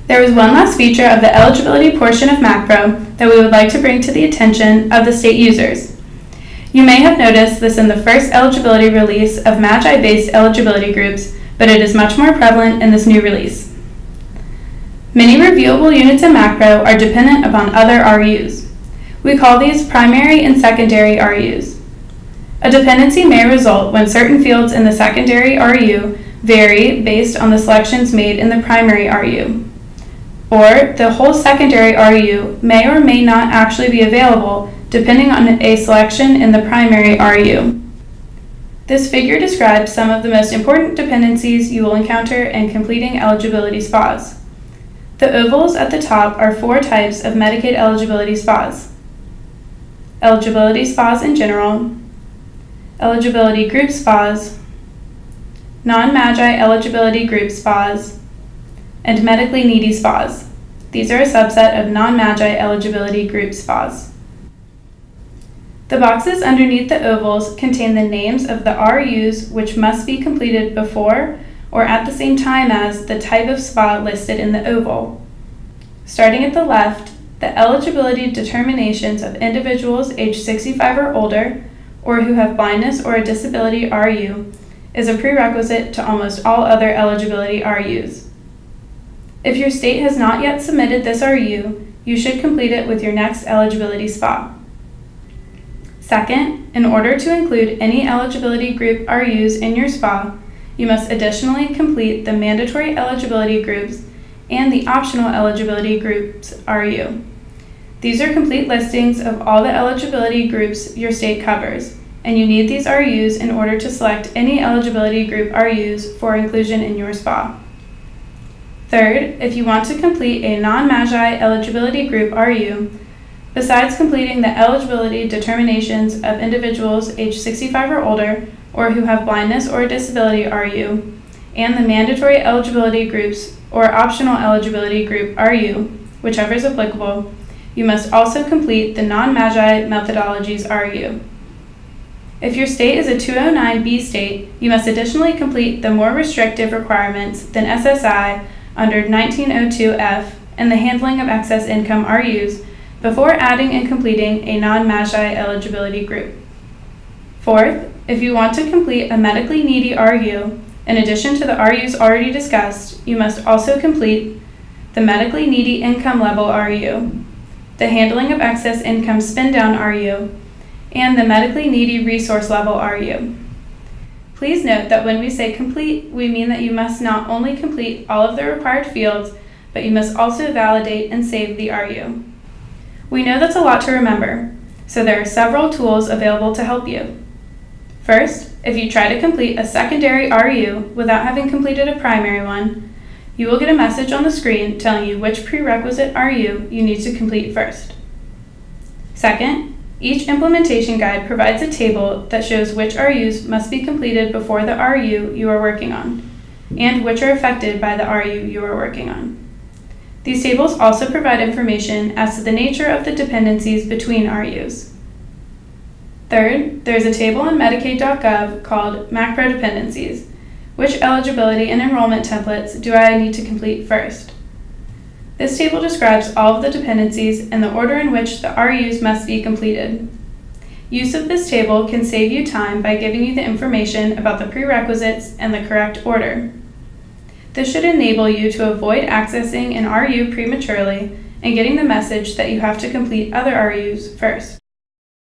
There is one last feature of the eligibility portion of MACPro that we would like to bring to the attention of the state users. You may have noticed this in the first eligibility release of MAGI-based eligibility groups, but it is much more prevalent in this new release. Many reviewable units in MACPro are dependent upon other RUs. We call these primary and secondary RUs. A dependency may result when certain fields in the secondary RU vary based on the selections made in the primary RU. Or the whole secondary RU may or may not actually be available depending on a selection in the primary RU. This figure describes some of the most important dependencies you will encounter in completing eligibility SPAs. The ovals at the top are 4 types of Medicaid eligibility SPAs. Eligibility SPAs in general, eligibility group SPAs, non-MAGI eligibility group SPAs, and medically needy SPAs. These are a subset of non-MAGI eligibility group SPAs. The boxes underneath the ovals contain the names of the RUs which must be completed before or at the same time as the type of SPA listed in the oval. Starting at the left, the eligibility determinations of individuals aged 65 or older, or who have blindness or a disability RU, is a prerequisite to almost all other eligibility RUs. If your state has not yet submitted this RU, you should complete it with your next eligibility SPA. Second, in order to include any eligibility group RUs in your SPA, you must additionally complete the mandatory eligibility groups and the optional eligibility groups RU. These are complete listings of all the eligibility groups your state covers, and you need these RUs in order to select any eligibility group RUs for inclusion in your SPA. Third, if you want to complete a non-MAGI eligibility group RU, besides completing the eligibility determinations of individuals aged 65 or older, or who have blindness or a disability RU, and the mandatory eligibility groups or optional eligibility group RU, whichever is applicable, you must also complete the non-MAGI methodologies RU. If your state is a 209B state, you must additionally complete the more restrictive requirements than SSI under 1902F and the handling of excess income RUs before adding and completing a non-MAGI eligibility group. Fourth, if you want to complete a medically needy RU, in addition to the RUs already discussed, you must also complete the medically needy income level RU, the handling of excess income spin-down RU, and the medically needy resource level RU. Please note that when we say complete, we mean that you must not only complete all of the required fields, but you must also validate and save the RU. We know that's a lot to remember, so there are several tools available to help you. First, if you try to complete a secondary RU without having completed a primary one, you will get a message on the screen telling you which prerequisite RU you need to complete first. Second, each implementation guide provides a table that shows which RUs must be completed before the RU you are working on, and which are affected by the RU you are working on. These tables also provide information as to the nature of the dependencies between RUs. Third, there is a table on Medicaid.gov called MACPro Dependencies. Which eligibility and enrollment templates do I need to complete first? This table describes all of the dependencies and the order in which the RUs must be completed. Use of this table can save you time by giving you the information about the prerequisites and the correct order. This should enable you to avoid accessing an RU prematurely and getting the message that you have to complete other RUs first.